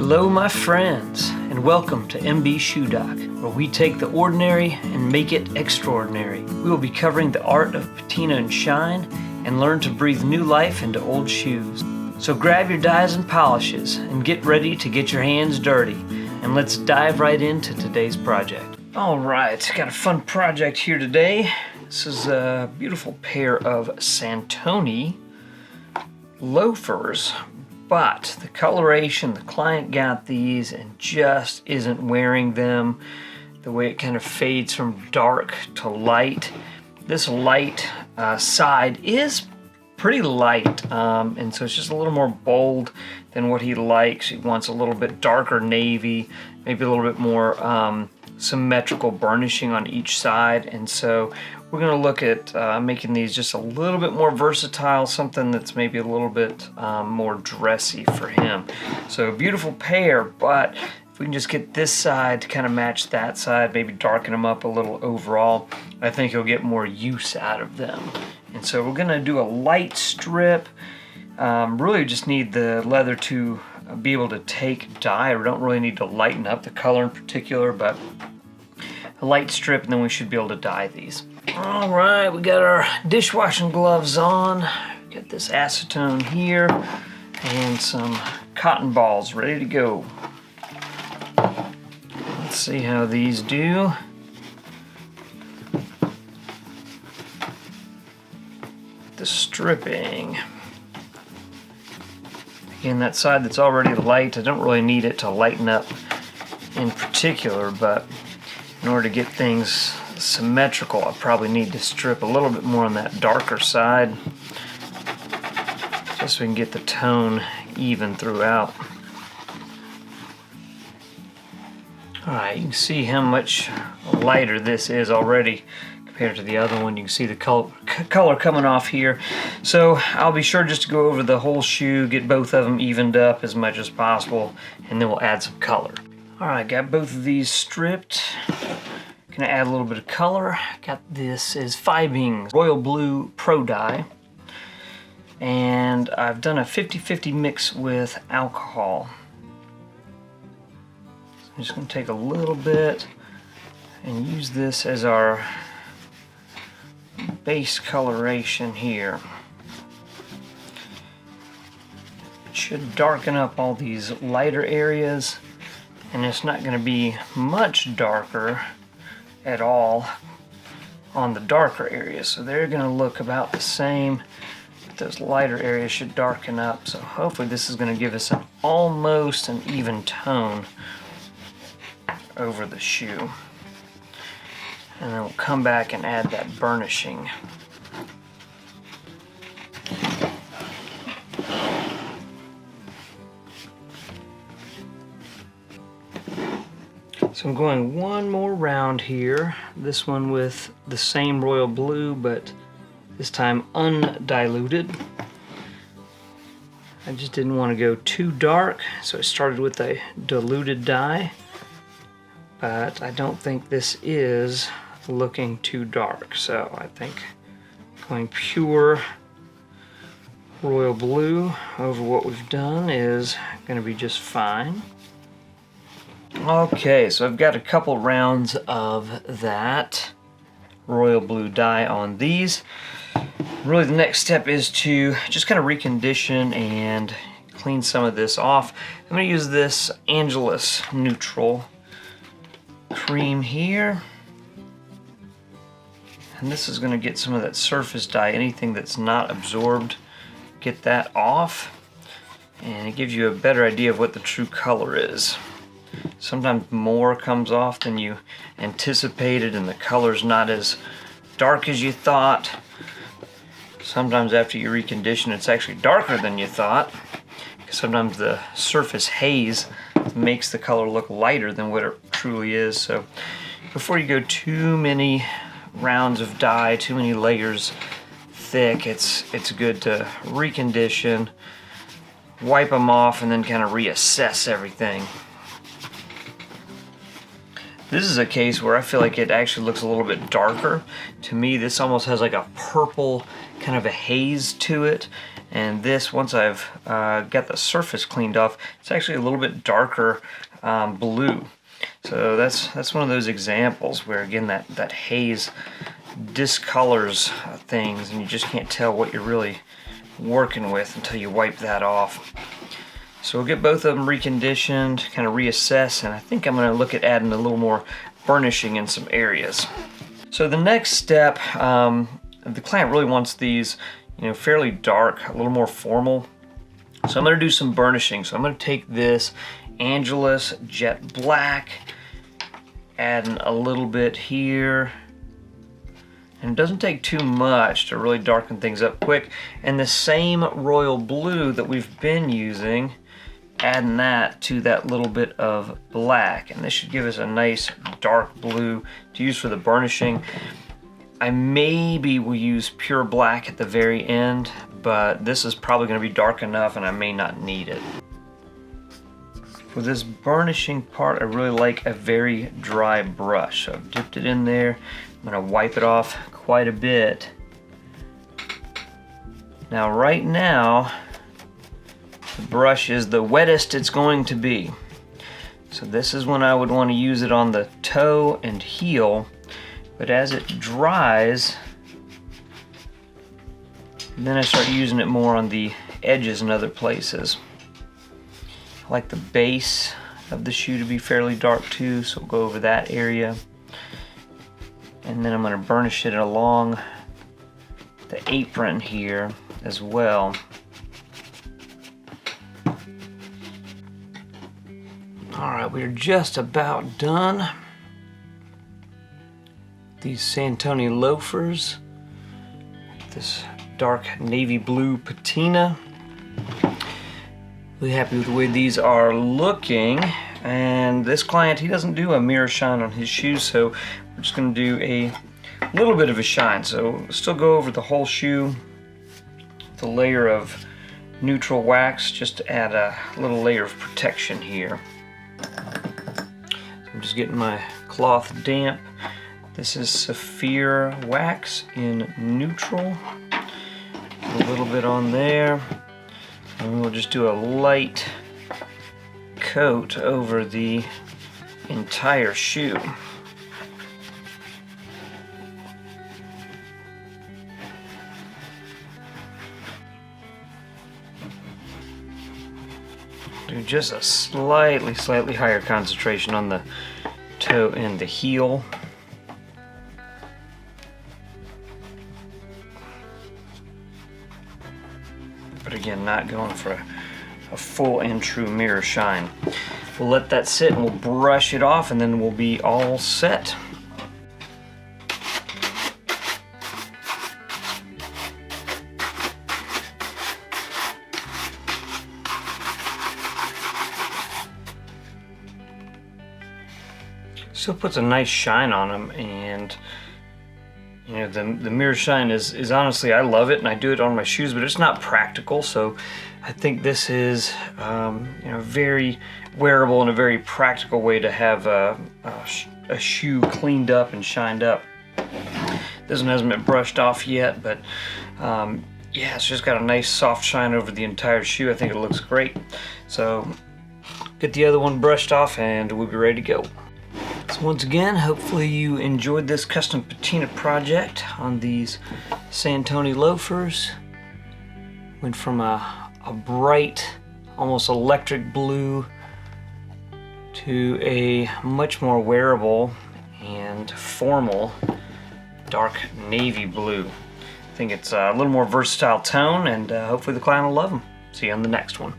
Hello my friends, and welcome to MB Shoedoc, where we take the ordinary and make it extraordinary. We will be covering the art of patina and shine, and learn to breathe new life into old shoes. So grab your dyes and polishes, and get ready to get your hands dirty, and let's dive right into today's project. Alright, got a fun project here today. This is a beautiful pair of Santoni Loafers. But the coloration, the client got these and just isn't wearing them. The way it kind of fades from dark to light. This light side is pretty light, and so it's just a little more bold than what he likes. He wants a little bit darker navy, maybe a little bit more symmetrical burnishing on each side, and so we're going to look at making these just a little bit more versatile, something that's maybe a little bit more dressy for him. So beautiful pair, but if we can just get this side to kind of match that side, maybe darken them up a little overall, I think he'll get more use out of them. And so we're going to do a light strip. Really just need the leather to be able to take dye. We don't really need to lighten up the color in particular, but a light strip, and then we should be able to dye these. All right, we got our dishwashing gloves on. Got this acetone here and some cotton balls ready to go. Let's see how these do. The stripping. Again, that side that's already light, I don't really need it to lighten up in particular, but in order to get things symmetrical, I probably need to strip a little bit more on that darker side, just so we can get the tone even throughout. Alright, you can see how much lighter this is already compared to the other one. You can see the color coming off here. So I'll be sure just to go over the whole shoe, get both of them evened up as much as possible, and then we'll add some color. Alright, got both of these stripped. Gonna add a little bit of color. Got this is Fibing Royal Blue Pro Dye. And I've done a 50-50 mix with alcohol. So I'm just gonna take a little bit and use this as our base coloration here. It should darken up all these lighter areas, and it's not going to be much darker at all on the darker areas. So they're going to look about the same, but those lighter areas should darken up. So hopefully this is going to give us almost an even tone over the shoe. And then we'll come back and add that burnishing. So I'm going one more round here, this one with the same royal blue, but this time undiluted. I just didn't want to go too dark, so I started with a diluted dye, but I don't think this is looking too dark, so I think going pure royal blue over what we've done is going to be just fine. Okay, so I've got a couple rounds of that royal blue dye on these. Really the next step is to just kind of recondition and clean some of this off. I'm going to use this Angelus neutral cream here. And this is going to get some of that surface dye, anything that's not absorbed, get that off. And it gives you a better idea of what the true color is. Sometimes more comes off than you anticipated and the color's not as dark as you thought. Sometimes after you recondition it's actually darker than you thought. Sometimes the surface haze makes the color look lighter than what it truly is. So before you go too many rounds of dye, too many layers thick, it's good to recondition, wipe them off, and then kind of reassess everything. This is a case where I feel like it actually looks a little bit darker. To me, this almost has like a purple kind of a haze to it, And this, once I've got the surface cleaned off, it's actually a little bit darker blue. So that's one of those examples where, again, that haze discolors things, and you just can't tell what you're really working with until you wipe that off. So we'll get both of them reconditioned, kind of reassess, and I think I'm going to look at adding a little more burnishing in some areas. So the next step, the client really wants these, fairly dark, a little more formal. So I'm going to do some burnishing. So I'm going to take this Angelus Jet Black, adding a little bit here. And it doesn't take too much to really darken things up quick. And the same royal blue that we've been using, adding that to that little bit of black. And this should give us a nice dark blue to use for the burnishing. I maybe will use pure black at the very end, but this is probably going to be dark enough and I may not need it. For this burnishing part, I really like a very dry brush. So I've dipped it in there. I'm going to wipe it off quite a bit. Now right now, the brush is the wettest it's going to be. So this is when I would want to use it on the toe and heel, but as it dries, then I start using it more on the edges and other places. I like the base of the shoe to be fairly dark too, so we'll go over that area. And then I'm going to burnish it along the apron here as well. Alright, we're just about done. These Santoni Loafers, this dark navy blue patina. Really happy with the way these are looking. And this client, he doesn't do a mirror shine on his shoes, so we're just going to do a little bit of a shine. So still go over the whole shoe with a layer of neutral wax just to add a little layer of protection here. I'm just getting my cloth damp. This is Saphir wax in neutral. A little bit on there. And we'll just do a light coat over the entire shoe. Do just a slightly higher concentration on the toe and the heel. But again, not going for a full and true mirror shine. We'll let that sit and we'll brush it off and then we'll be all set. Still puts a nice shine on them, and the mirror shine is honestly, I love it and I do it on my shoes, but it's not practical. So I think this is very wearable and a very practical way to have a shoe cleaned up and shined up. This one hasn't been brushed off yet, but yeah, it's just got a nice soft shine over the entire shoe. I think it looks great. So get the other one brushed off and we'll be ready to go. So once again, hopefully you enjoyed this custom patina project on these Santoni Loafers. Went from a bright, almost electric blue to a much more wearable and formal dark navy blue. I think it's a little more versatile tone, and hopefully the client will love them. See you on the next one.